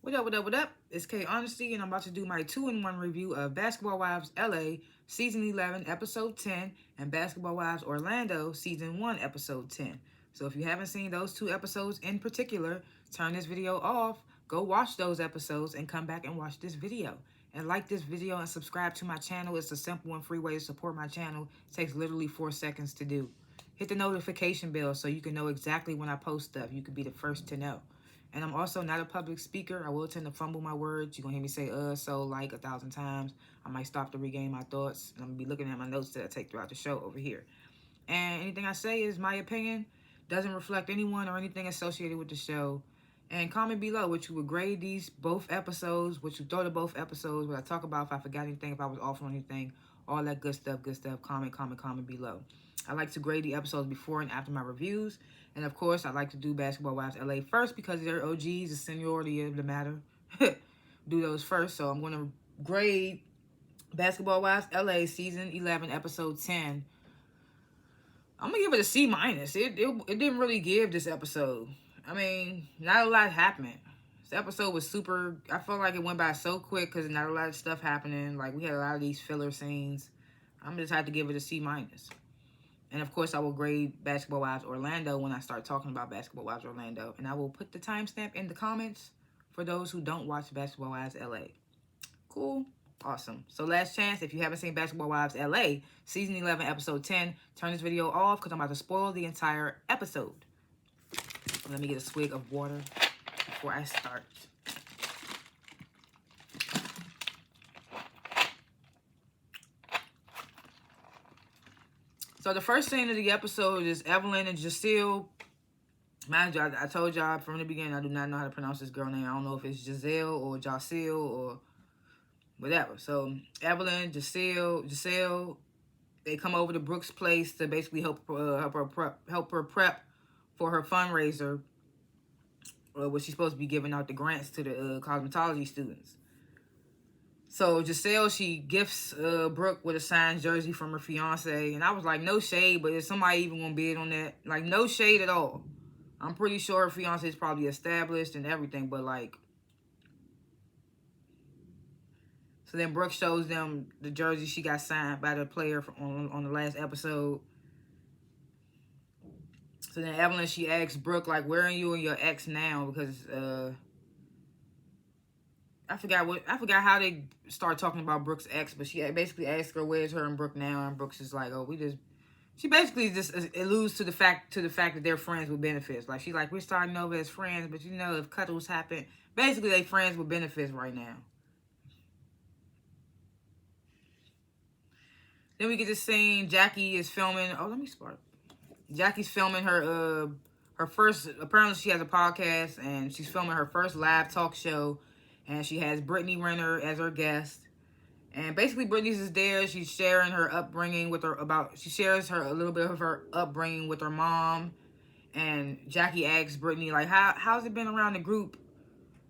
What up? It's K.Honesty, and I'm about to do my 2-in-1 review of Basketball Wives LA Season 11, Episode 10, and Basketball Wives Orlando Season 1, Episode 10. So if you haven't seen those two episodes in particular, turn this video off, go watch those episodes, and come back and watch this video. And like this video and subscribe to my channel. It's a simple and free way to support my channel. It takes literally 4 seconds to do. Hit the notification bell so you can know exactly when I post stuff. You can be the first to know. And I'm also not a public speaker. I will tend to fumble my words. You're going to hear me say, so, like 1,000 times. I might stop to regain my thoughts. And I'm going to be looking at my notes that I take throughout the show over here. And anything I say is my opinion. Doesn't reflect anyone or anything associated with the show. And comment below what you would grade these both episodes, what you thought of both episodes, what I talk about, if I forgot anything, if I was off on anything, all that good stuff. Comment below. I like to grade the episodes before and after my reviews. And of course, I like to do Basketball Wives LA first because they're OGs, the seniority of the matter. Do those first. So I'm going to grade Basketball Wives LA Season 11, Episode 10. I'm going to give it a C-. It didn't really give this episode. I mean, not a lot happened. This episode was super... I felt like it went by so quick because not a lot of stuff happening. Like, we had a lot of these filler scenes. I'm just have to give it a C-. And, of course, I will grade Basketball Wives Orlando when I start talking about Basketball Wives Orlando. And I will put the timestamp in the comments for those who don't watch Basketball Wives LA. Cool? Awesome. So, last chance, if you haven't seen Basketball Wives LA, Season 11, Episode 10, turn this video off because I'm about to spoil the entire episode. Let me get a swig of water before I start. So the first scene of the episode is Evelyn and Giselle. Mind you, I told y'all from the beginning I do not know how to pronounce this girl name. I don't know if it's Giselle or Jocelle or whatever. So Evelyn, Giselle, they come over to Brooke's place to basically help her prep for her fundraiser, where she's supposed to be giving out the grants to the cosmetology students. So Giselle, she gifts Brooke with a signed jersey from her fiance. And I was like, no shade, but is somebody even going to bid on that? Like, no shade at all. I'm pretty sure her fiance is probably established and everything, but like... So then Brooke shows them the jersey she got signed by the player on the last episode. So then Evelyn, she asks Brooke, like, where are you and your ex now? Because, I forgot how they started talking about Brooke's ex, but she basically asked her where's her and Brooke now, and Brooke's is like, she basically just alludes to the fact that they're friends with benefits. Like, she's like, we're starting over as friends, but you know, if cuddles happen, basically they friends with benefits right now. Then we get this scene, Jackie is filming, let me start. Jackie's filming her first, apparently she has a podcast, and she's filming her first live talk show. And she has Brittany Renner as her guest. And basically Brittany's is there. She's sharing her upbringing with her she shares a little bit of her upbringing with her mom. And Jackie asks Brittany, like, how's it been around the group?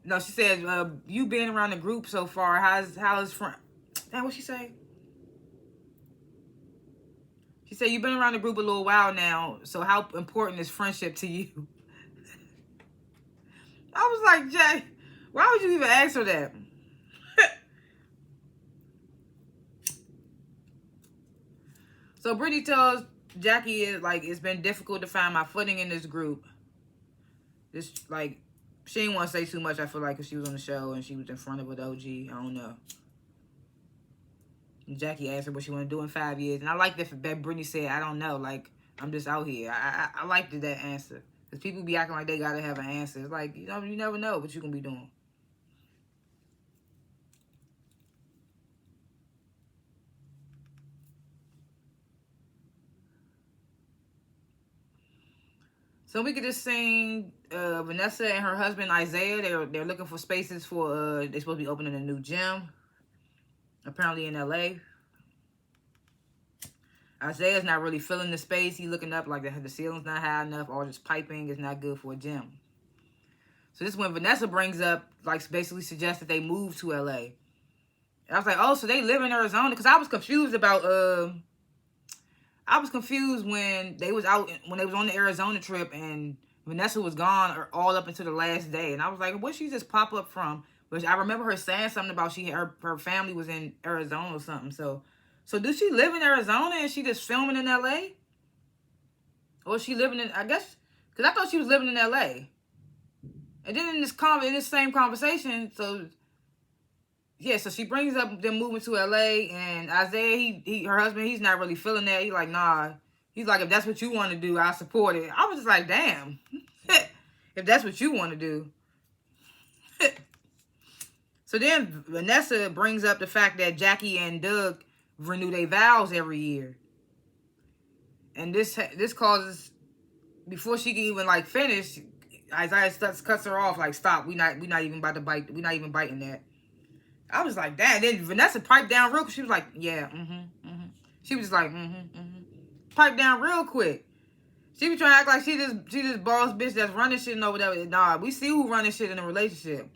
No, she said, you been around the group so far. How's friend? Damn, what'd she say? She said, you've been around the group a little while now. So how important is friendship to you? I was like, Jack, why would you even ask her that? So Brittany tells Jackie, it's been difficult to find my footing in this group. She didn't want to say too much, I feel like, because she was on the show and she was in front of an OG. I don't know. And Jackie asked her what she want to do in 5 years. And I like that Brittany said, I don't know. Like, I'm just out here. I liked that answer. Because people be acting like they got to have an answer. It's like, you never know what you can be doing. So we get this scene, Vanessa and her husband Isaiah, they're looking for spaces for, they're supposed to be opening a new gym, apparently in LA. Isaiah's not really filling the space. He's looking up like the ceiling's not high enough, all this piping is not good for a gym. So this is when Vanessa brings up, basically suggests that they move to LA. And I was like, oh, so they live in Arizona? Because I was confused when they was on the Arizona trip and Vanessa was gone all up until the last day. And I was like, where'd she just pop up from? But I remember her saying something about her family was in Arizona or something. So does she live in Arizona and she just filming in LA? Or is she living in, I guess, because I thought she was living in LA. And then in this same conversation, so yeah, so she brings up them moving to LA, and Isaiah, her husband, he's not really feeling that. He's like, nah. He's like, if that's what you want to do, I support it. I was just like, damn. If that's what you want to do. So then Vanessa brings up the fact that Jackie and Doug renew their vows every year. And this causes, before she can even like finish, Isaiah cuts her off like, stop, we not even about to bite, we not even biting that. I was like, damn. Then Vanessa piped down real quick. She was like, yeah, She was just like, piped down real quick. She was trying to act like she this boss bitch that's running shit and over there. Nah, we see who running shit in a relationship.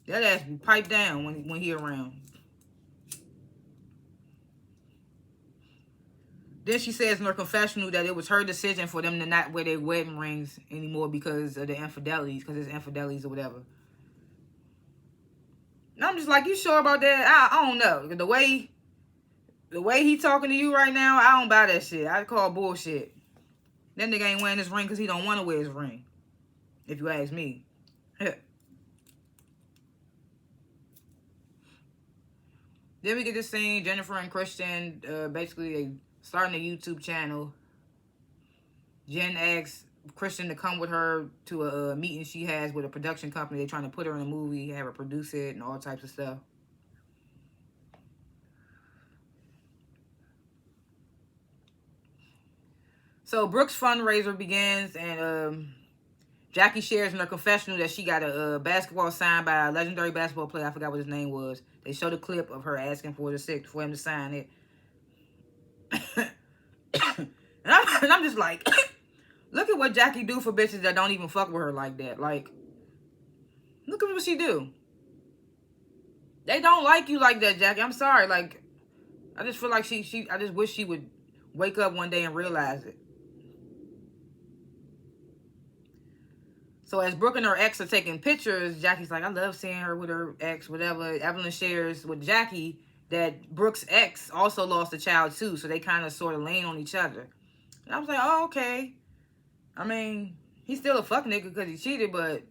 That ass be piped down when he around. Then she says in her confessional that it was her decision for them to not wear their wedding rings anymore because of the infidelities, because it's infidelities or whatever. And I'm just like, you sure about that? I don't know. The way he talking to you right now, I don't buy that shit. I call bullshit. That nigga ain't wearing his ring because he don't want to wear his ring. If you ask me. Then we get this scene, Jennifer and Christian, basically they starting a YouTube channel. Jen asks Christian to come with her to a meeting she has with a production company. They're trying to put her in a movie, have her produce it, and all types of stuff. So Brooke's fundraiser begins, and Jackie shares in her confessional that she got a basketball signed by a legendary basketball player. I forgot what his name was. They showed a clip of her asking for him to sign it. and I'm just like, look at what Jackie do for bitches that don't even fuck with her like that. Like, look at what she do. They don't like you like that, Jackie. I'm sorry. Like, I just feel like I just wish she would wake up one day and realize it. So as Brooke and her ex are taking pictures, Jackie's like, I love seeing her with her ex, whatever. Evelyn shares with Jackie that Brooke's ex also lost a child too. So they kind of sort of lean on each other. And I was like, oh, okay. I mean, he's still a fuck nigga because he cheated, but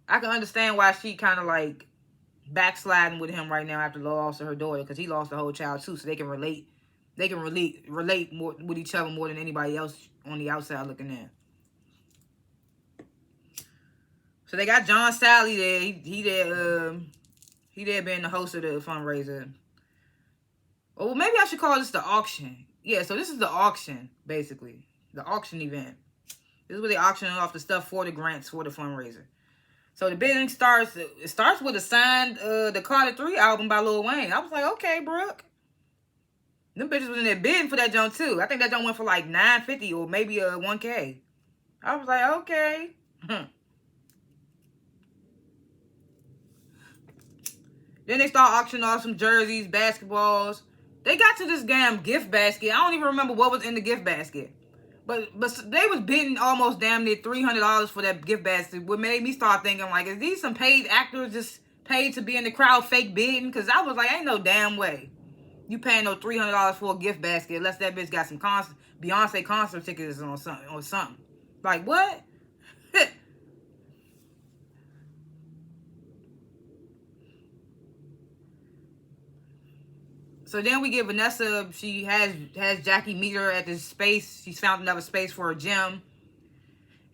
I can understand why she kind of like backsliding with him right now after the loss of her daughter, because he lost a whole child too. So they can relate more with each other more than anybody else on the outside looking in. So they got John Sally there. He there being the host of the fundraiser. Or maybe I should call this the auction. Yeah, so this is the auction, basically. The auction event. This is where they auctioning off the stuff for the grants for the fundraiser. So the bidding starts. It starts with a signed the Carter 3 album by Lil Wayne. I was like, okay, Brooke. Them bitches was in there bidding for that junk too. I think that junk went for like $950 or maybe $1K. I was like, okay. Then they start auctioning off some jerseys, basketballs. They got to this damn gift basket. I don't even remember what was in the gift basket. But they was bidding almost damn near $300 for that gift basket. What made me start thinking, like, is these some paid actors just paid to be in the crowd fake bidding? Because I was like, ain't no damn way you paying no $300 for a gift basket unless that bitch got some Beyonce concert tickets or something. Like, what? So then we get Vanessa. She has Jackie meet her at this space. She's found another space for a gym.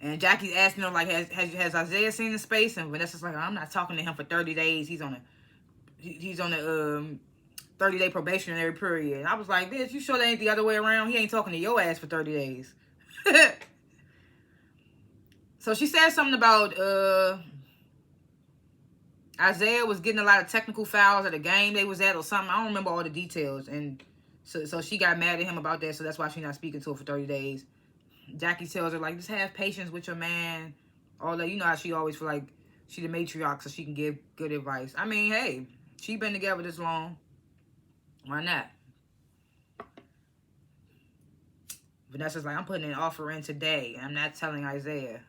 And Jackie's asking her, like, has Isaiah seen the space? And Vanessa's like, I'm not talking to him for 30 days. He's on a 30-day probationary period. And I was like, bitch, you sure that ain't the other way around? He ain't talking to your ass for 30 days. So she said something about Isaiah was getting a lot of technical fouls at a game they was at or something. I don't remember all the details. And so she got mad at him about that. So that's why she's not speaking to her for 30 days. Jackie tells her, like, just have patience with your man. All that. You know how she always feel like she the matriarch so she can give good advice. I mean, hey, she been together this long. Why not? Vanessa's like, I'm putting an offer in today. I'm not telling Isaiah.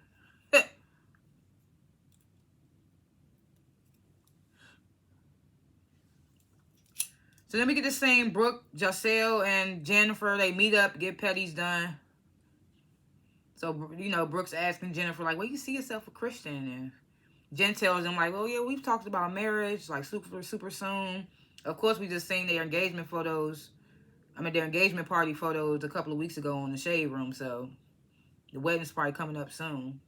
So then we get the same Brooke, Giselle, and Jennifer. They meet up, get petties done. So, you know, Brooke's asking Jennifer, like, well, you see yourself a Christian? And Jen tells them, like, well, yeah, we've talked about marriage, like, super soon. Of course, we just seen their engagement photos. Their engagement party photos a couple of weeks ago on the Shade Room. So, the wedding's probably coming up soon.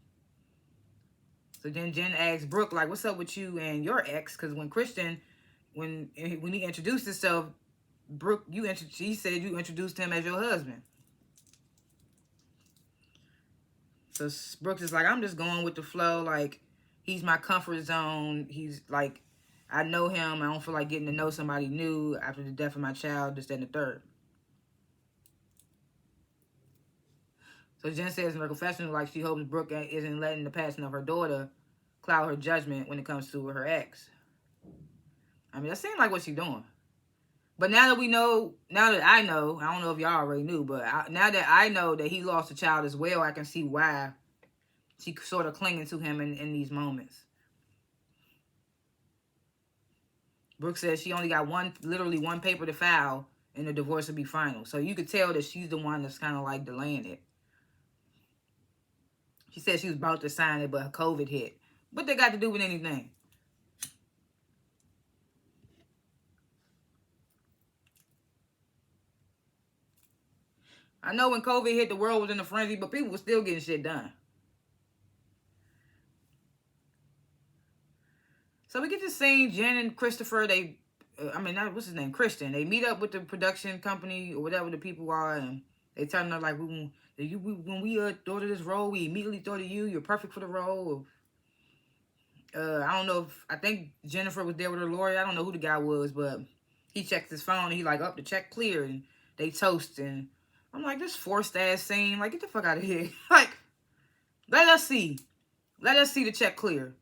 So then Jen asks Brooke, like, what's up with you and your ex? Because when he introduced himself, Brooke, he said you introduced him as your husband. So Brooks is like, I'm just going with the flow. Like, he's my comfort zone. He's like, I know him. I don't feel like getting to know somebody new after the death of my child, this, that, and the third. So Jen says in her confession, like, she hopes Brooke isn't letting the passing of her daughter cloud her judgment when it comes to her ex. That seems like what she's doing. But now that I know, I don't know if y'all already knew, but now that I know that he lost a child as well, I can see why she's sort of clinging to him in these moments. Brooke says she only got literally one paper to file, and the divorce will be final. So you could tell that she's the one that's kind of like delaying it. She said she was about to sign it, but COVID hit. What they got to do with anything? I know when COVID hit, the world was in a frenzy, but people were still getting shit done. So we get to see Jen and Christopher. What's his name? Christian. They meet up with the production company or whatever the people are, and they tell them like, when we thought of this role, we immediately thought of you. You're perfect for the role. I think Jennifer was there with her lawyer. I don't know who the guy was, but he checks his phone and he like, the check cleared, and they toast. And I'm like, this forced ass scene. Like, get the fuck out of here. Like, let us see the check clear.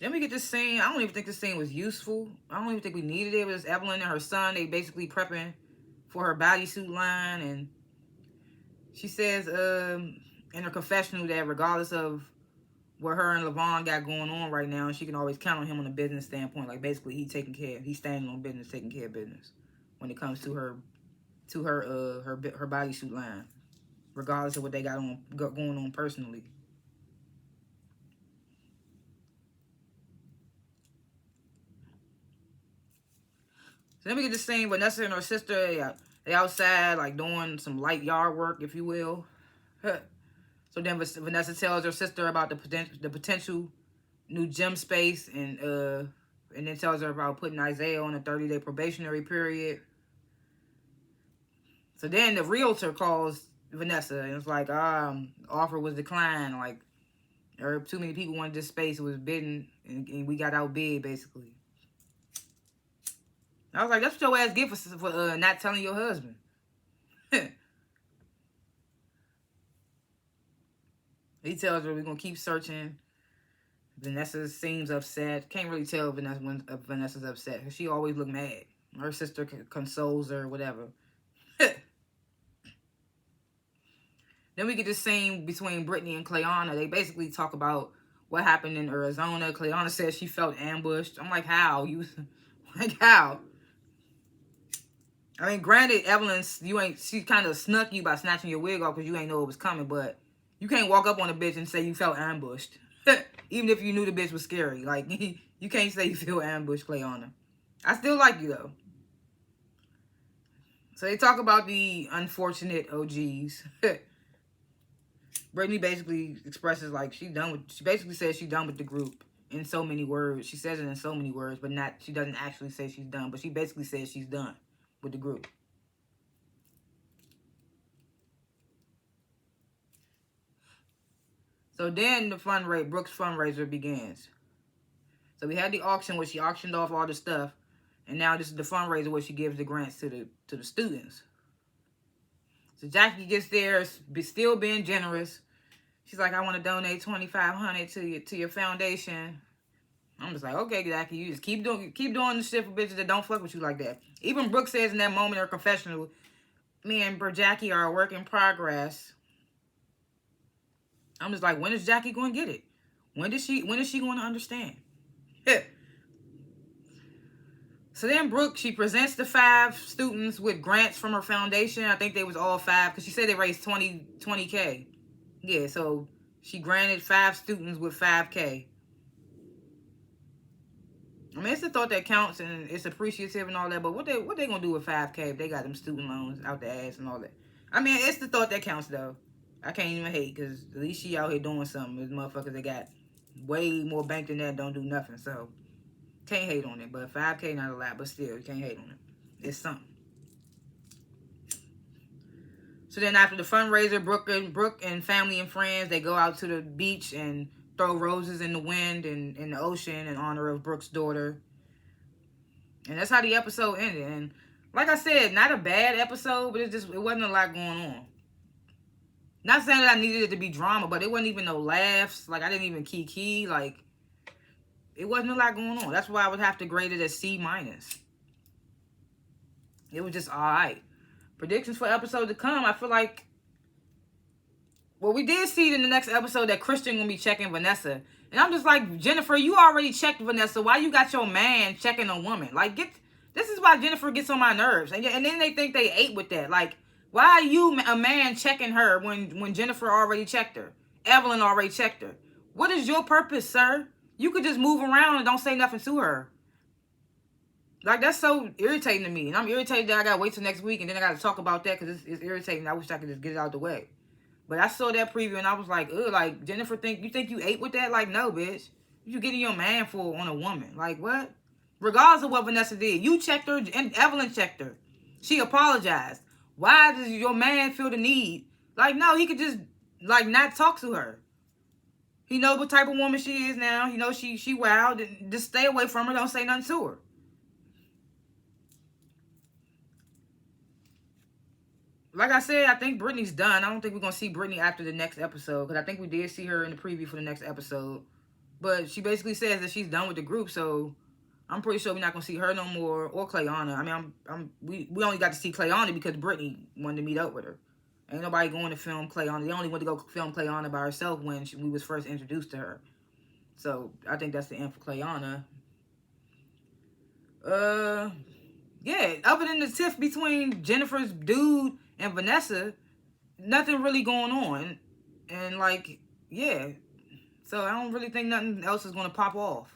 Then we get this scene. I don't even think this scene was useful. I don't even think we needed it. It was Evelyn and her son. They basically prepping for her bodysuit line. And she says in her confessional that regardless of what her and Levon got going on right now, she can always count on him on a business standpoint. Like, basically, he's standing on business, taking care of business when it comes to her bodysuit line, regardless of what they got going on personally. So then we get the scene with Vanessa and her sister. They outside, like, doing some light yard work, if you will. So then Vanessa tells her sister about the potential new gym space, and then tells her about putting Isaiah on a 30-day probationary period. So then the realtor calls Vanessa, and it's like, offer was declined. Like, too many people wanted this space. It was bidding, and we got outbid, basically. I was like, that's what your ass get for not telling your husband. He tells her we're going to keep searching. Vanessa seems upset. Can't really tell when Vanessa's upset. She always look mad. Her sister consoles her, whatever. Then we get this scene between Brittany and Clayana. They basically talk about what happened in Arizona. Clayana says she felt ambushed. I'm like, how? How? Granted, Evelyn, she kind of snuck you by snatching your wig off because you ain't know it was coming, but you can't walk up on a bitch and say you felt ambushed. Even if you knew the bitch was scary. Like, you can't say you feel ambushed, Clayana. I still like you, though. So they talk about the unfortunate OGs. Brittany basically expresses, like, she basically says she's done with the group in so many words. She says it in so many words, but she doesn't actually say she's done. But she basically says she's done with the group. So then Brooke's fundraiser begins. So we had the auction where she auctioned off all the stuff, and now this is the fundraiser where she gives the grants to the students. So Jackie gets there, still being generous. She's like, I want to donate $2,500 to your foundation. I'm just like, okay, Jackie, you just keep doing the shit for bitches that don't fuck with you like that. Even Brooke says in that moment in her confessional, me and Jackie are a work in progress. I'm just like, when is Jackie going to get it? When is she going to understand? So then Brooke, she presents the 5 students with grants from her foundation. I think they was all 5 because she said they raised 20K. Yeah, so she granted 5 students with 5K. I mean, it's the thought that counts and it's appreciative and all that, but what they gonna do with 5K if they got them student loans out the ass and all that? I mean, it's the thought that counts though. I can't even hate because at least she out here doing something. There's motherfuckers that got way more bank than that don't do nothing. So can't hate on it. But 5K not a lot, but still you can't hate on it. It's something. So then after the fundraiser, Brooke and family and friends, they go out to the beach and throw roses in the wind and in the ocean in honor of Brooke's daughter. And that's how the episode ended. And like I said, not a bad episode, but it wasn't a lot going on. Not saying that I needed it to be drama, but it wasn't even no laughs. Like, I didn't even kiki. Like, it wasn't a lot going on. That's why I would have to grade it as C-. It was just alright. Predictions for episode to come, I feel like... Well, we did see in the next episode that Christian gonna be checking Vanessa. And I'm just like, Jennifer, you already checked Vanessa. Why you got your man checking a woman? Like, this is why Jennifer gets on my nerves. And then they think they ate with that. Like, why are you a man checking her when Jennifer already checked her? Evelyn already checked her. What is your purpose, sir? You could just move around and don't say nothing to her. Like, that's so irritating to me. And I'm irritated that I gotta wait till next week and then I gotta talk about that because it's irritating. I wish I could just get it out of the way. But I saw that preview and I was like, ugh, like, Jennifer, you think you ate with that? Like, no, bitch. You getting your man for on a woman. Like, what? Regardless of what Vanessa did. You checked her and Evelyn checked her. She apologized. Why does your man feel the need? Like, no, he could just, like, not talk to her. He knows what type of woman she is now. He knows she wild. And just stay away from her. Don't say nothing to her. Like I said, I think Brittany's done. I don't think we're going to see Brittany after the next episode. Because I think we did see her in the preview for the next episode. But she basically says that she's done with the group. So I'm pretty sure we're not going to see her no more. Or Clayana. I mean, we only got to see Clayana because Brittany wanted to meet up with her. Ain't nobody going to film Clayana. They only went to go film Clayana by herself when we was first introduced to her. So I think that's the end for Clayana. Yeah, other than the tiff between Jennifer's dude and Vanessa, nothing really going on. And like, yeah. So I don't really think nothing else is going to pop off.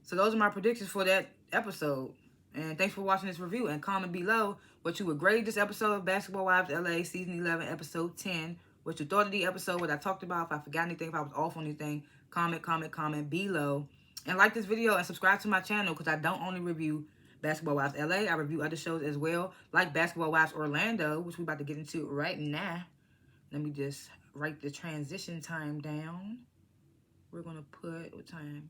So those are my predictions for that episode. And thanks for watching this review. And comment below what you would grade this episode of Basketball Wives LA Season 11, Episode 10. What you thought of the episode, what I talked about, if I forgot anything, if I was off on anything. Comment below. And like this video and subscribe to my channel because I don't only review Basketball Wives LA. I review other shows as well, like Basketball Wives Orlando, which we're about to get into right now. Let me just write the transition time down. We're going to put, what time?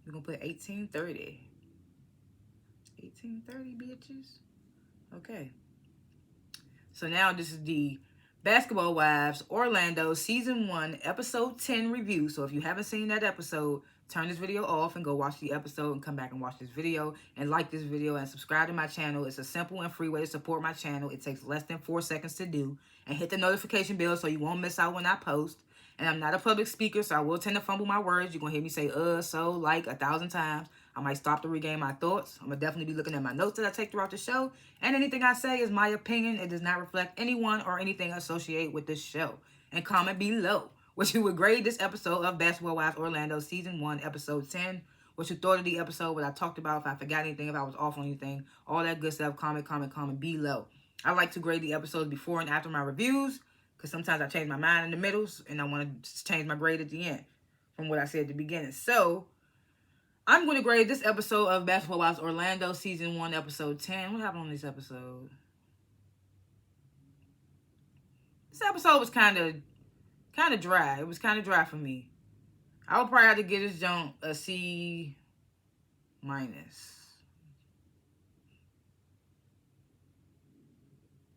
We're going to put 18:30. 18:30, bitches. Okay. So now this is the Basketball Wives Orlando Season 1, Episode 10 review. So if you haven't seen that episode, turn this video off and go watch the episode and come back and watch this video and like this video and subscribe to my channel. It's a simple and free way to support my channel. It takes less than 4 seconds to do. And hit the notification bell so you won't miss out when I post. And I'm not a public speaker, so I will tend to fumble my words. You're going to hear me say, so, like 1,000 times. I might stop to regain my thoughts. I'm going to definitely be looking at my notes that I take throughout the show. And anything I say is my opinion. It does not reflect anyone or anything associated with this show. And comment below what you would grade this episode of Basketball Wives Orlando Season 1, Episode 10. What you thought of the episode, what I talked about, if I forgot anything, if I was off on anything. All that good stuff. Comment below. I like to grade the episodes before and after my reviews. Because sometimes I change my mind in the middles. And I want to change my grade at the end. From what I said at the beginning. So I'm going to grade this episode of Basketball Wives Orlando Season 1, Episode 10. What happened on this episode? This episode was kind of dry. It was kind of dry for me. I would probably have to give this junk a C-.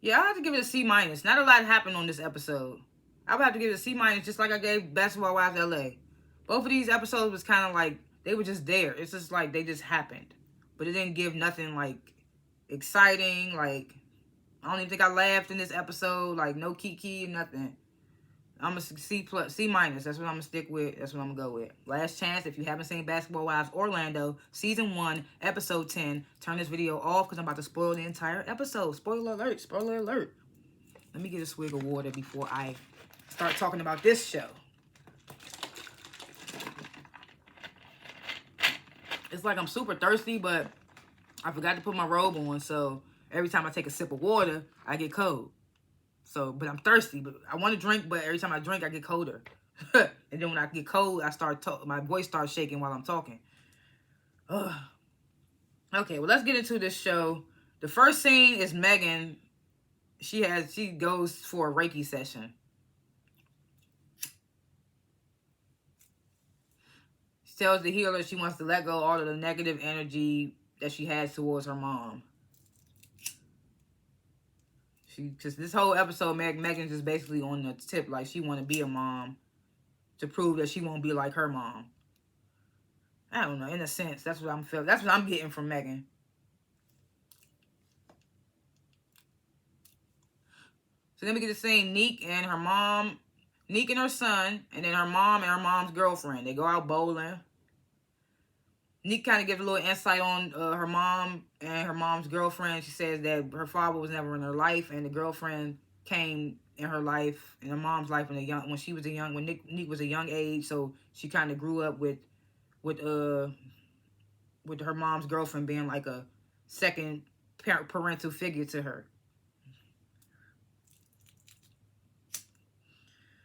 Yeah, I have to give it a C-. Not a lot happened on this episode. I would have to give it a C- just like I gave Basketball Wives LA. Both of these episodes was kind of like, they were just there. It's just like they just happened. But it didn't give nothing like exciting. Like, I don't even think I laughed in this episode. Like, no kiki, nothing. I'm a C minus. That's what I'm gonna stick with. That's what I'm gonna go with. Last chance. If you haven't seen Basketball Wives Orlando season 1 episode 10, turn this video off because I'm about to spoil the entire episode. Spoiler alert! Spoiler alert! Let me get a swig of water before I start talking about this show. It's like I'm super thirsty, but I forgot to put my robe on, so every time I take a sip of water, I get cold. So, but I'm thirsty, but I want to drink, but every time I drink, I get colder. And then when I get cold, my voice starts shaking while I'm talking. Ugh. Okay, well, let's get into this show. The first scene is Megan. She goes for a Reiki session. She tells the healer she wants to let go all of the negative energy that she has towards her mom. Because this whole episode, Megan's just basically on the tip, like she want to be a mom to prove that she won't be like her mom. I don't know, in a sense, that's what I'm feeling. That's what I'm getting from Megan. So then we get to see Neek and her mom, Neek and her son, and then her mom and her mom's girlfriend. They go out bowling. Neek kind of gives a little insight on her mom and her mom's girlfriend. She says that her father was never in her life, and the girlfriend came in her life, in her mom's life when Neek was a young age. So she kind of grew up with her mom's girlfriend being like a second parental figure to her.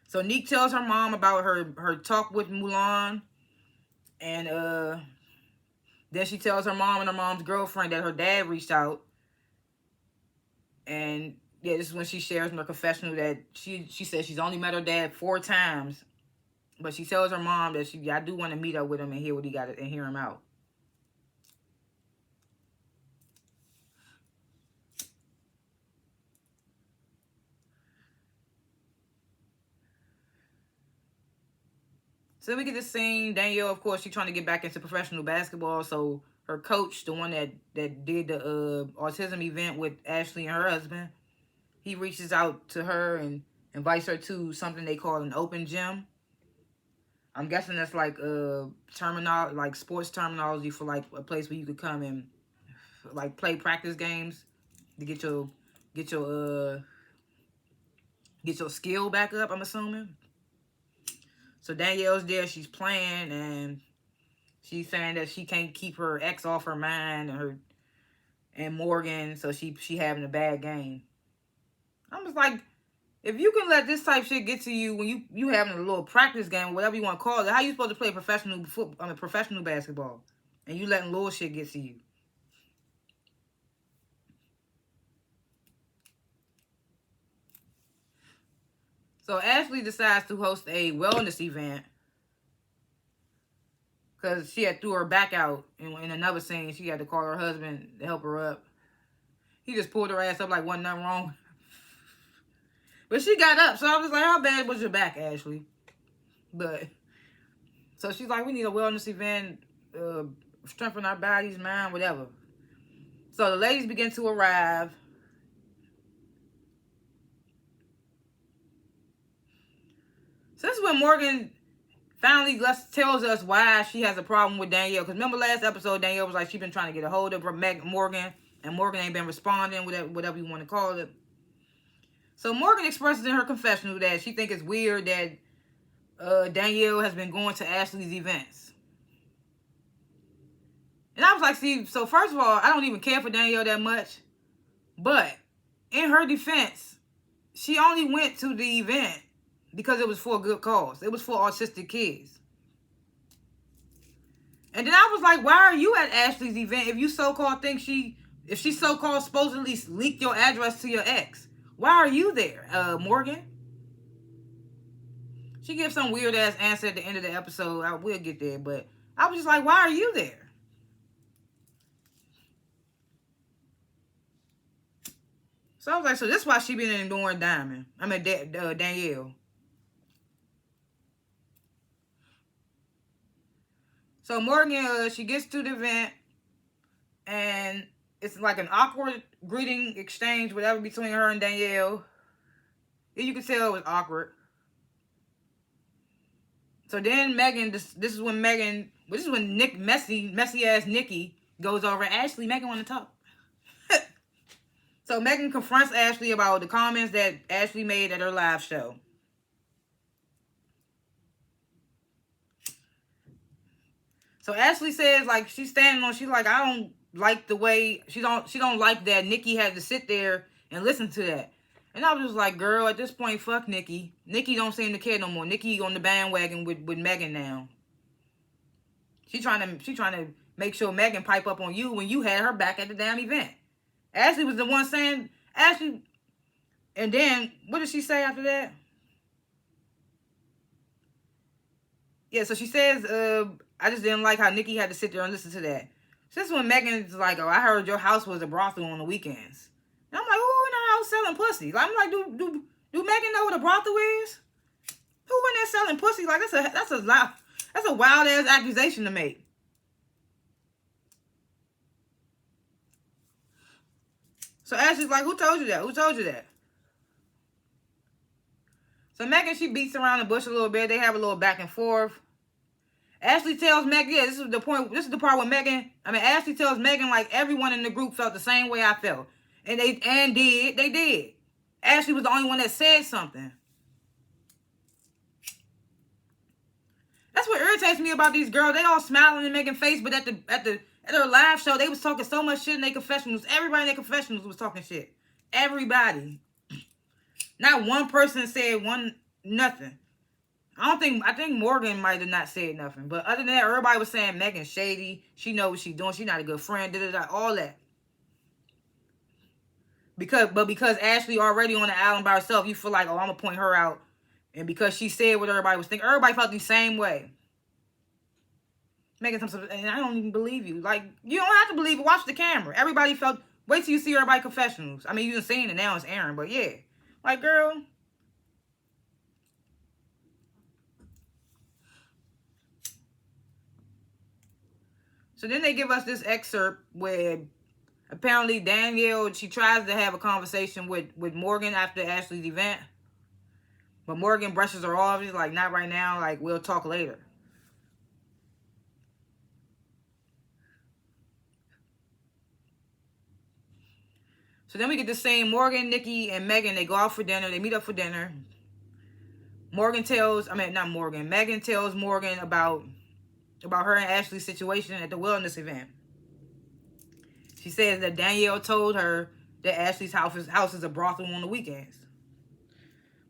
So Neek tells her mom about her talk with Mulan, and then she tells her mom and her mom's girlfriend that her dad reached out. And yeah, this is when she shares in her confessional that she says she's only met her dad 4 times. But she tells her mom that I do want to meet up with him and hear what he got and hear him out. So then we get this scene. Danielle, of course, she's trying to get back into professional basketball. So her coach, the one that did the autism event with Ashley and her husband, he reaches out to her and invites her to something they call an open gym. I'm guessing that's like sports terminology for like a place where you could come and like play practice games to get your skill back up, I'm assuming. So Danielle's there, she's playing, and she's saying that she can't keep her ex off her mind and Morgan, so she having a bad game. I'm just like, if you can let this type shit get to you when you having a little practice game, whatever you want to call it, how you supposed to play professional basketball, and you letting little shit get to you? So Ashley decides to host a wellness event because she had threw her back out in another scene. She had to call her husband to help her up. He just pulled her ass up like wasn't nothing wrong. But she got up, so I was like, how bad was your back, Ashley? But, so she's like, we need a wellness event, strengthen our bodies, mind, whatever. So the ladies begin to arrive. So this is when Morgan finally tells us why she has a problem with Danielle. Because remember last episode, Danielle was like, she's been trying to get a hold of Morgan, and Morgan ain't been responding, whatever you want to call it. So Morgan expresses in her confessional that she thinks it's weird that Danielle has been going to Ashley's events. And I was like, see, so first of all, I don't even care for Danielle that much. But in her defense, she only went to the event because it was for a good cause. It was for autistic kids. And then I was like, why are you at Ashley's event if you so-called think if she so-called supposedly leaked your address to your ex? Why are you there, Morgan? She gives some weird-ass answer at the end of the episode. I will get there, but I was just like, why are you there? So I was like, so this is why she been ignoring Danielle. So Morgan, she gets to the event, and it's like an awkward greeting exchange, whatever, between her and Danielle. And you can tell it was awkward. So then Megan, this is when messy ass Nikki goes over Ashley. Megan want to talk. So Megan confronts Ashley about the comments that Ashley made at her live show. So Ashley says, like, she's standing on, she's like, I don't like the way, she don't like that Nikki had to sit there and listen to that. And I was just like, girl, at this point, fuck Nikki. Nikki don't seem to care no more. Nikki on the bandwagon with Megan now. She trying to make sure Megan pipe up on you when you had her back at the damn event. Ashley was the one saying, Ashley, and then, what did she say after that? Yeah, so she says, I just didn't like how Nikki had to sit there and listen to that. So this is when Megan's like, oh, I heard your house was a brothel on the weekends. And I'm like, who in the house selling pussy? Like, I'm like, do Megan know what a brothel is? Who in there selling pussy? Like, that's a wild ass accusation to make. So Ashley's like, who told you that? Who told you that? So Megan, she beats around the bush a little bit. They have a little back and forth. Ashley tells Megan, yeah, this is the point. This is the part with Megan. I mean, Ashley tells Megan, like, everyone in the group felt the same way I felt. And they did. Ashley was the only one that said something. That's what irritates me about these girls. They all smiling and making face, but at their live show, they was talking so much shit in their confessionals. Everybody in their confessionals was talking shit. Everybody. Not one person said nothing. I think Morgan might have not said nothing. But other than that, everybody was saying Megan's shady. She know what she's doing. She's not a good friend. All that. Because Ashley already on the island by herself, you feel like, oh, I'm going to point her out. And because she said what everybody was thinking, everybody felt the same way. Megan, and I don't even believe you. Like, you don't have to believe it. Watch the camera. Everybody felt, wait till you see everybody confessionals. I mean, you done seen it now, it's Aaron, but yeah. Like, girl. So then they give us this excerpt where apparently Danielle, she tries to have a conversation with Morgan after Ashley's event. But Morgan brushes her off. She's like, not right now. Like, we'll talk later. So then we get the same Morgan, Nikki, and Megan. They go out for dinner. They meet up for dinner. Megan tells Morgan about her and Ashley's situation at the wellness event. She says that Danielle told her that Ashley's house is a brothel on the weekends.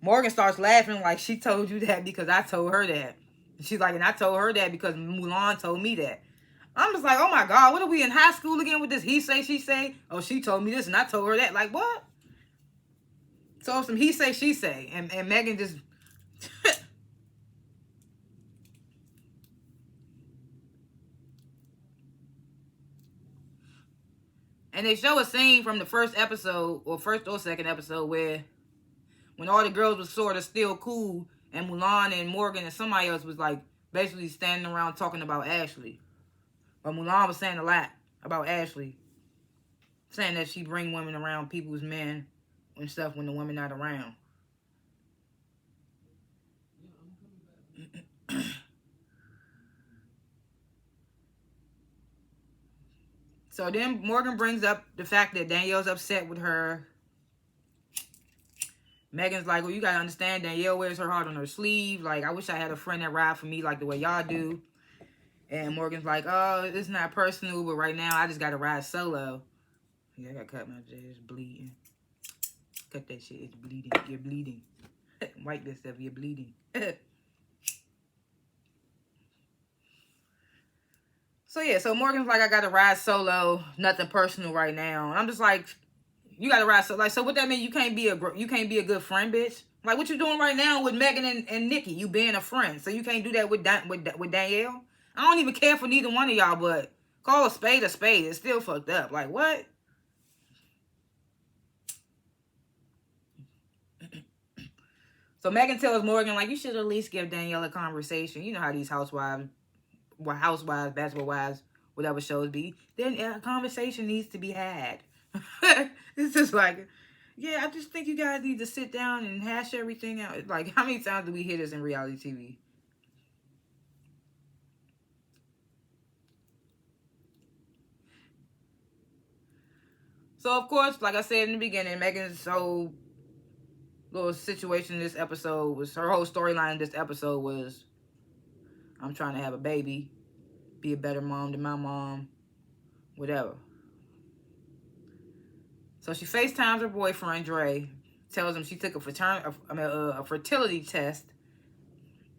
Morgan starts laughing like, she told you that because I told her that. She's like, and I told her that because Mulan told me that. I'm just like, oh my God, what are we in high school again with this he say, she say? Oh, she told me this and I told her that. Like, what? So some he say, she say. And Megan just... And they show a scene from the first or second episode where when all the girls was sort of still cool and Mulan and Morgan and somebody else was like basically standing around talking about Ashley. But Mulan was saying a lot about Ashley. Saying that she bring women around people's men and stuff when the women not around. So then Morgan brings up the fact that Danielle's upset with her. Megan's like, well, you gotta understand, Danielle wears her heart on her sleeve. Like, I wish I had a friend that ride for me like the way y'all do. And Morgan's like, oh, it's not personal, but right now I just gotta ride solo. Yeah, I gotta cut my shit. It's bleeding. Cut that shit. It's bleeding. You're bleeding. Wipe this stuff. You're bleeding. So yeah, so Morgan's like, I gotta ride solo, nothing personal right now. And I'm just like, you gotta ride solo. Like, so what that mean? You can't be a good friend, bitch. Like, what you doing right now with Megan and Nikki? You being a friend, so you can't do that with Danielle. I don't even care for neither one of y'all, but call a spade a spade. It's still fucked up. Like, what? So Megan tells Morgan, like, you should at least give Danielle a conversation. You know how these housewives, basketball wives, whatever shows be. Then a conversation needs to be had. It's just like, yeah, I just think you guys need to sit down and hash everything out. Like, how many times do we hear this in reality TV? So, of course, like I said in the beginning, Megan's whole little situation in this episode was, her whole storyline in this episode was, I'm trying to have a baby, be a better mom than my mom, whatever. So she FaceTimes her boyfriend, Dre, tells him she took a fertility test,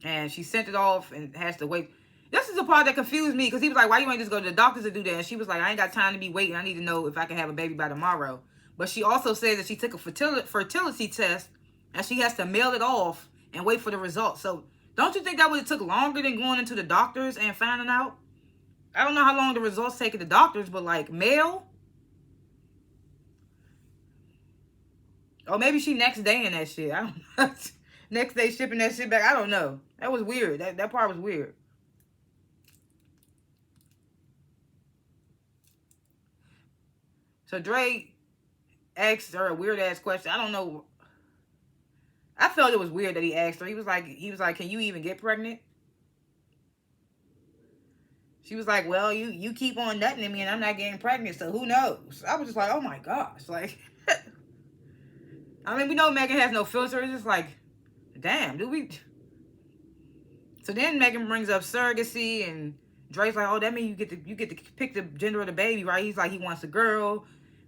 and she sent it off and has to wait. This is the part that confused me, because he was like, why you ain't just go to the doctors to do that? And she was like, I ain't got time to be waiting. I need to know if I can have a baby by tomorrow. But she also said that she took a fertility test, and she has to mail it off and wait for the results. So don't you think that would have took longer than going into the doctors and finding out? I don't know how long the results take at the doctors, but like mail? Or maybe she next day in that shit. I don't know. Next day shipping that shit back. I don't know. That was weird. That part was weird. So Dre asked her a weird ass question. I don't know. I felt it was weird that he asked her. He was like, can you even get pregnant? She was like, well, you keep on nutting at me and I'm not getting pregnant, so who knows? I was just like, oh my gosh. Like, I mean, we know Megan has no filter. It's just like, damn, do we? So then Megan brings up surrogacy, and Dre's like, oh, that means you get to pick the gender of the baby, right? He's like, he wants a girl.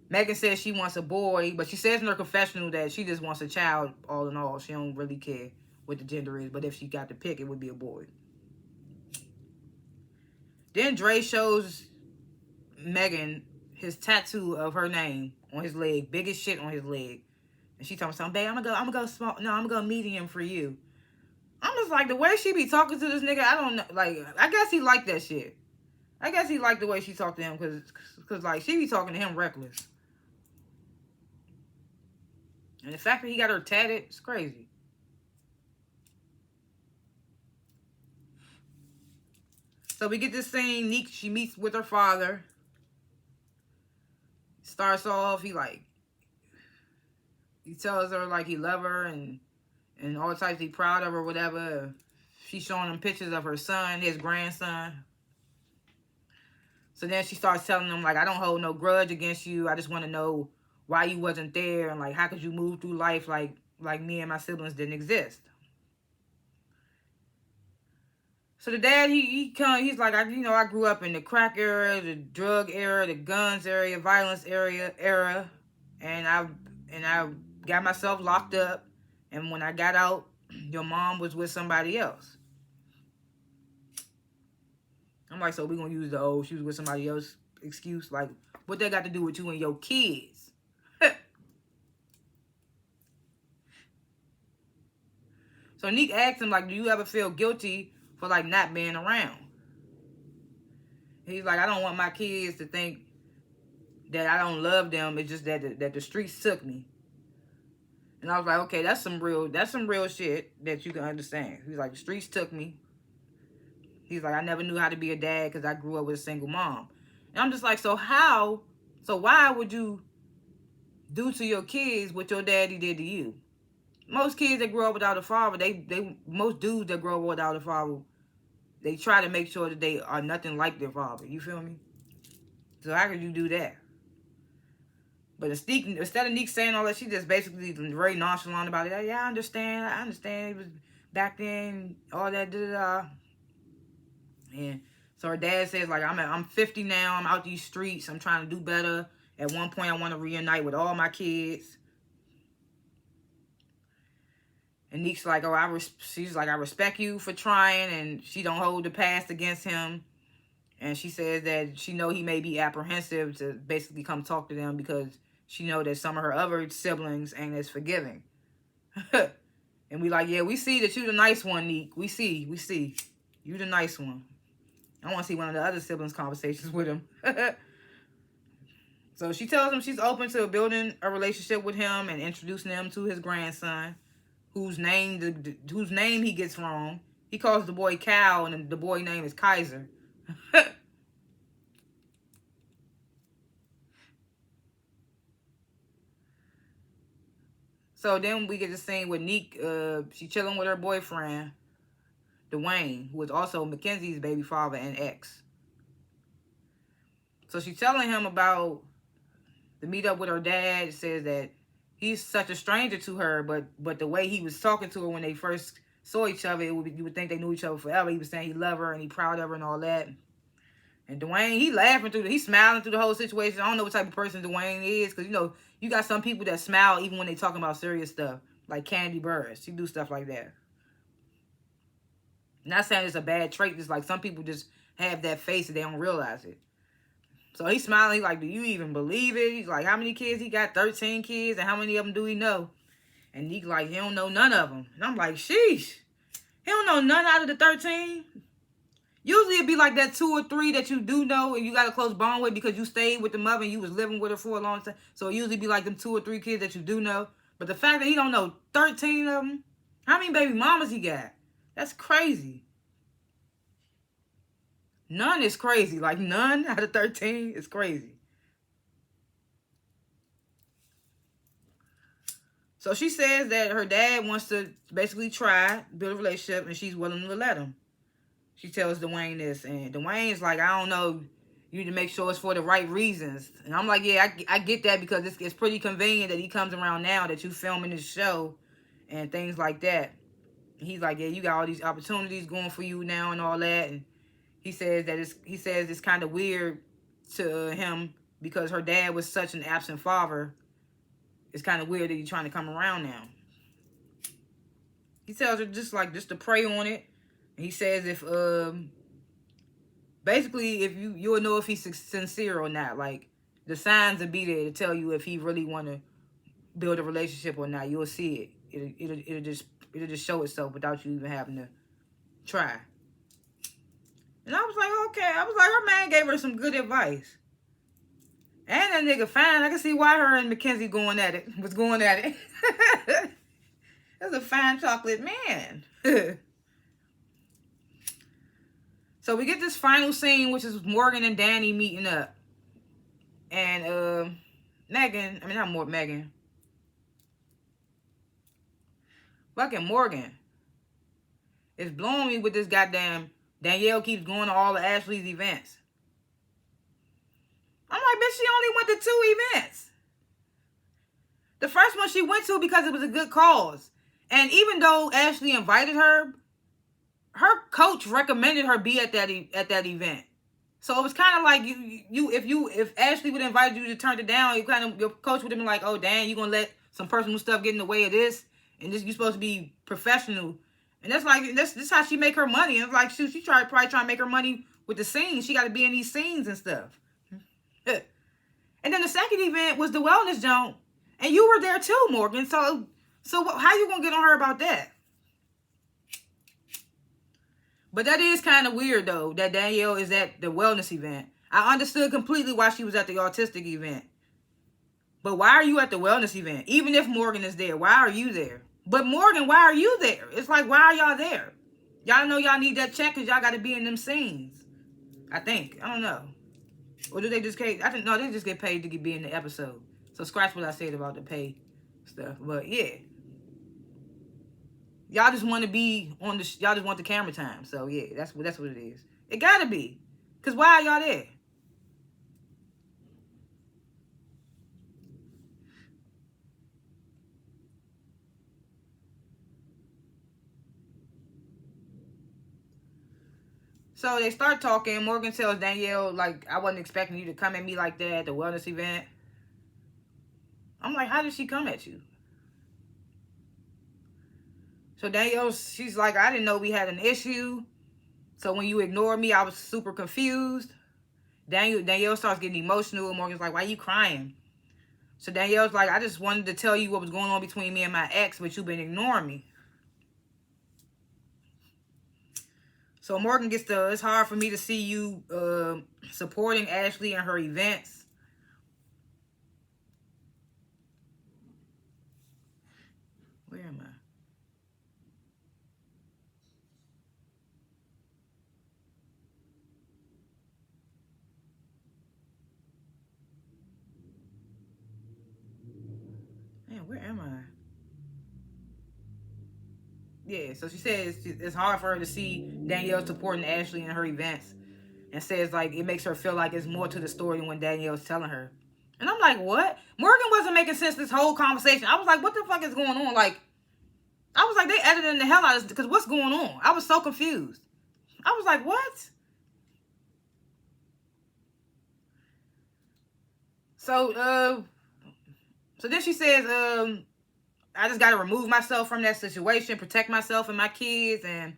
Megan says she wants a boy, but she says in her confessional that she just wants a child all in all. She don't really care what the gender is, but if she got to pick, it would be a boy. Then Dre shows Megan his tattoo of her name on his leg, biggest shit on his leg. And she told me something, babe, I'm gonna go small. No, I'm gonna go medium for you. I'm just like, the way she be talking to this nigga, I don't know. Like, I guess he liked that shit. I guess he liked the way she talked to him, because like, she be talking to him reckless. And the fact that he got her tatted, it's crazy. So we get this scene, Neek, she meets with her father. Starts off, he tells her like he love her and all types, he proud of her, whatever. She's showing him pictures of her son, his grandson. So then she starts telling him like, I don't hold no grudge against you. I just want to know why you wasn't there, and like, how could you move through life like me and my siblings didn't exist. So the dad, he's like, I grew up in the crack era, the drug era, the guns area, violence era, and I got myself locked up, and when I got out, your mom was with somebody else. I'm like, so we gonna use the she was with somebody else excuse? Like, what that got to do with you and your kids? So Neek asked him like, do you ever feel guilty for like not being around? He's like, I don't want my kids to think that I don't love them. It's just that the streets took me. And I was like, okay, that's some real shit that you can understand. He's like, the streets took me. He's like, I never knew how to be a dad because I grew up with a single mom. And I'm just like, so why would you do to your kids what your daddy did to you? Most kids that grow up without a father, most dudes that grow up without a father, they try to make sure that they are nothing like their father. You feel me? So how could you do that? But instead of Neek saying all that, she just basically very nonchalant about it. Yeah, I understand. It was back then, all that, da-da-da. And so her dad says, like, I'm 50 now. I'm out these streets. I'm trying to do better. At one point, I want to reunite with all my kids. And Neek's like, she's like, I respect you for trying. And she don't hold the past against him. And she says that she know he may be apprehensive to basically come talk to them because she know that some of her other siblings ain't as forgiving. And we like, yeah, we see that you the nice one, Neek. We see. You the nice one. I want to see one of the other siblings' conversations with him. So she tells him she's open to building a relationship with him and introducing him to his grandson, whose name he gets wrong. He calls the boy Cal, and the boy name is Kaiser. So then we get the scene with Neek. She chilling with her boyfriend, Dwayne, who is also Mackenzie's baby father and ex. So she's telling him about to meet up with her dad. It says that he's such a stranger to her, but the way he was talking to her when they first saw each other, you would think they knew each other forever. He was saying he loved her and he proud of her and all that. And Dwayne, he laughing through, he's smiling through the whole situation. I don't know what type of person Dwayne is, because you know you got some people that smile even when they talking about serious stuff, like Candy Burris. She do stuff like that. Not saying it's a bad trait, just like some people just have that face and they don't realize it. So he's smiling. He's like, do you even believe it? He's like, how many kids he got? 13 kids. And how many of them do he know? And he's like, he don't know none of them. And I'm like, sheesh. He don't know none out of the 13. Usually it'd be like that 2 or 3 that you do know and you got a close bond with because you stayed with the mother and you was living with her for a long time. So it usually be like them 2 or 3 kids that you do know. But the fact that he don't know 13 of them, how many baby mamas he got? That's crazy. None is crazy. Like none out of 13 is crazy. So she says that her dad wants to basically try, build a relationship, and she's willing to let him. She tells Dwayne this, and Dwayne's like, I don't know, you need to make sure it's for the right reasons. And I'm like, yeah, I get that because it's pretty convenient that he comes around now that you filming this show and things like that. And he's like, yeah, you got all these opportunities going for you now and all that. And he says that it's kind of weird to him because her dad was such an absent father. It's kind of weird that he's trying to come around now. He tells her just to pray on it. And he says if basically if you'll know if he's sincere or not. Like the signs will be there to tell you if he really want to build a relationship or not. You'll see it. It'll just show itself without you even having to try. And I was like, okay. I was like, her man gave her some good advice. And that nigga fine. I can see why her and Mackenzie was going at it. That's a fine chocolate man. So we get this final scene, which is Morgan and Danny meeting up. And Megan. Fucking Morgan is blowing me with this goddamn Danielle keeps going to all of Ashley's events. I'm like, bitch, she only went to 2 events. The first one she went to because it was a good cause. And even though Ashley invited her, her coach recommended her be at that event. So it was kind of like if Ashley would invite you to turn it down, your coach would have been like, oh damn, you gonna let some personal stuff get in the way of this, and this you're supposed to be professional. And that's how she make her money. And it's like she probably trying to make her money with the scenes. She got to be in these scenes and stuff. And then the second event was the wellness joint, and you were there too, Morgan. So how you gonna get on her about that? But that is kind of weird though that Danielle is at the wellness event. I understood completely why she was at the autistic event. But why are you at the wellness event? Even if Morgan is there, why are you there? But Morgan, why are you there? It's like, why are y'all there? Y'all know y'all need that check because y'all got to be in them scenes. I think. I don't know. Or do they just get... No, they just get paid to be in the episode. So scratch what I said about the pay stuff. But yeah. Y'all just want to be on the... Y'all just want the camera time. So yeah, that's what it is. It got to be. Because why are y'all there? So they start talking. Morgan tells Danielle, like, I wasn't expecting you to come at me like that at the wellness event. I'm like, how did she come at you? So Danielle, she's like, I didn't know we had an issue. So when you ignored me, I was super confused. Danielle starts getting emotional. And Morgan's like, why are you crying? So Danielle's like, I just wanted to tell you what was going on between me and my ex, but you've been ignoring me. So Morgan gets it's hard for me to see you supporting Ashley in her events. Where am I? Man, where am I? Yeah, so she says it's hard for her to see Danielle supporting Ashley in her events. And says, like, it makes her feel like it's more to the story than when Danielle's telling her. And I'm like, what? Morgan wasn't making sense this whole conversation. I was like, what the fuck is going on? Like, I was like, they editing the hell out of this because what's going on? I was so confused. I was like, what? So then she says, I just got to remove myself from that situation, protect myself and my kids, and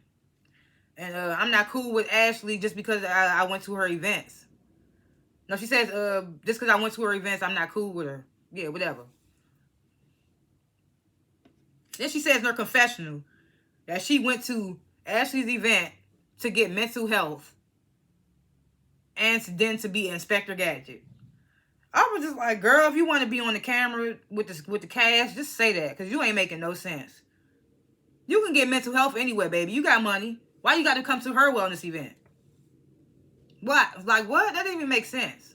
I'm not cool with Ashley just because I went to her events. No, she says, just because I went to her events, I'm not cool with her. Yeah, whatever. Then she says in her confessional that she went to Ashley's event to get mental health and then to be Inspector Gadget. I was just like, girl, if you want to be on the camera with the cast, just say that, because you ain't making no sense. You can get mental health anywhere, baby. You got money. Why you got to come to her wellness event? What? Like, what? That didn't even make sense.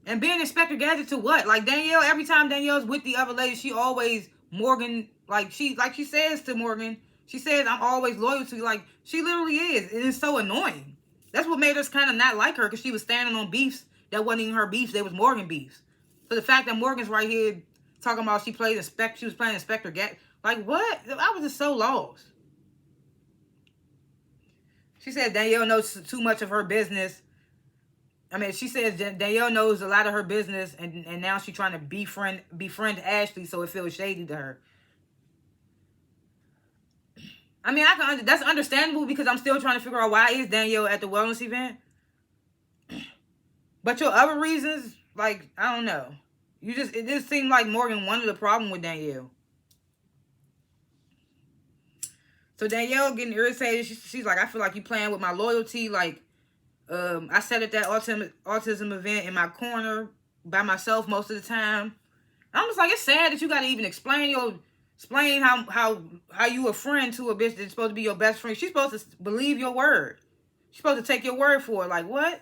And being Inspector Gadget to what? Like, Danielle, every time Danielle's with the other lady, she always, Morgan, like she says to Morgan, she says, I'm always loyal to you. Like, she literally is. And it's so annoying. That's what made us kind of not like her, because she was standing on beefs that wasn't even her beefs. They was Morgan beefs. So the fact that Morgan's right here talking about she was playing Inspector Gadget. Like, what? I was just so lost. She said Danielle knows too much of her business. I mean, she says Danielle knows a lot of her business, and now she's trying to befriend Ashley, so it feels shady to her. I mean, that's understandable, because I'm still trying to figure out why is Danielle at the wellness event. But your other reasons, like, I don't know. It just seemed like Morgan wanted a problem with Danielle. So Danielle getting irritated. She's like, I feel like you playing with my loyalty. Like, I sat at that autism event in my corner by myself most of the time. I'm just like, it's sad that you got to even explain how you a friend to a bitch that's supposed to be your best friend. She's supposed to believe your word. She's supposed to take your word for it. Like, what?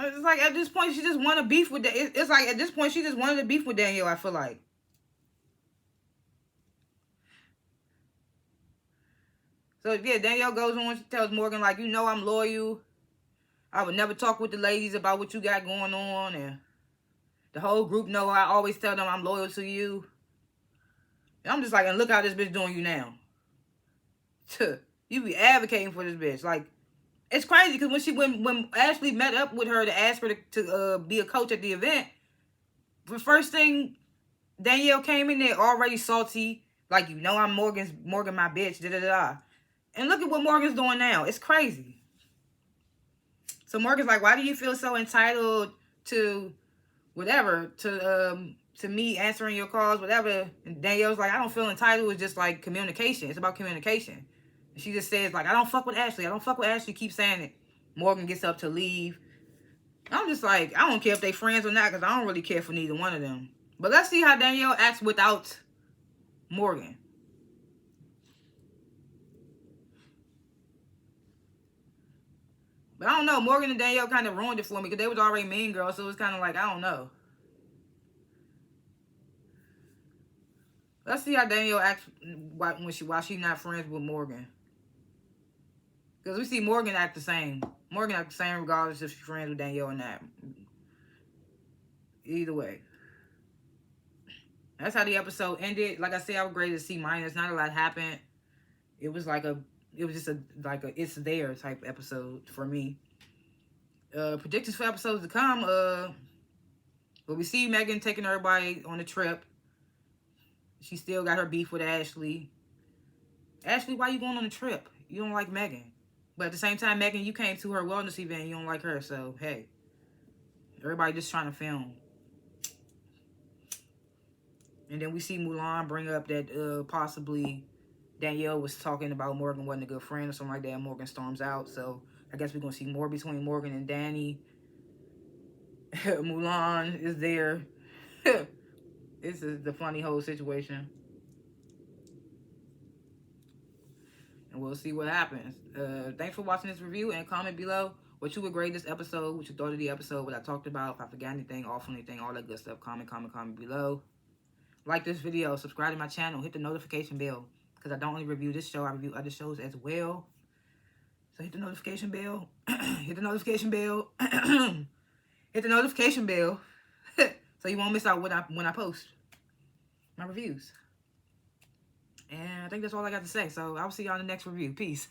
It's like, at this point, she just want to beef with it's like, at this point, she just wanted to beef with Danielle, I feel like. So, yeah, Danielle goes on. She tells Morgan, like, you know I'm loyal. I would never talk with the ladies about what you got going on. And the whole group know I always tell them I'm loyal to you. And I'm just like, and look how this bitch doing you now. You be advocating for this bitch. Like, it's crazy, because when Ashley met up with her to ask her to be a coach at the event, the first thing, Danielle came in there already salty. Like, you know I'm Morgan my bitch. Da-da-da. And look at what Morgan's doing now. It's crazy. So Morgan's like, why do you feel so entitled to whatever, to me answering your calls, whatever? And Danielle's like, I don't feel entitled. It's just like communication. It's about communication. And she just says, like, I don't fuck with Ashley. I don't fuck with Ashley. Keep saying it. Morgan gets up to leave. I'm just like, I don't care if they friends or not, because I don't really care for neither one of them. But let's see how Danielle acts without Morgan. But I don't know. Morgan and Danielle kind of ruined it for me, because they was already mean girls. So it was kind of like, I don't know. Let's see how Danielle acts while she's not friends with Morgan. Because we see Morgan act the same. Morgan act the same regardless if she's friends with Danielle or not. Either way. That's how the episode ended. Like I said, I was graded a C-. Not a lot happened. It was just a it's there type episode for me. Predictions for episodes to come. But we see Megan taking everybody on a trip. She still got her beef with Ashley. Ashley, why you going on a trip? You don't like Megan. But at the same time, Megan, you came to her wellness event and you don't like her. So, hey. Everybody just trying to film. And then we see Mulan bring up that possibly Danielle was talking about Morgan wasn't a good friend or something like that. And Morgan storms out. So, I guess we're going to see more between Morgan and Danny. Mulan is there. This is the funny whole situation. And we'll see what happens. Thanks for watching this review, and comment below what you would grade this episode, what you thought of the episode, what I talked about, if I forgot anything, off anything, all that good stuff. Comment below. Like this video, subscribe to my channel, hit the notification bell, because I don't only review this show, I review other shows as well. So hit the notification bell. Hit the notification bell. hit the notification bell so you won't miss out when I post my reviews. And I think that's all I got to say. So I'll see y'all in the next review. Peace.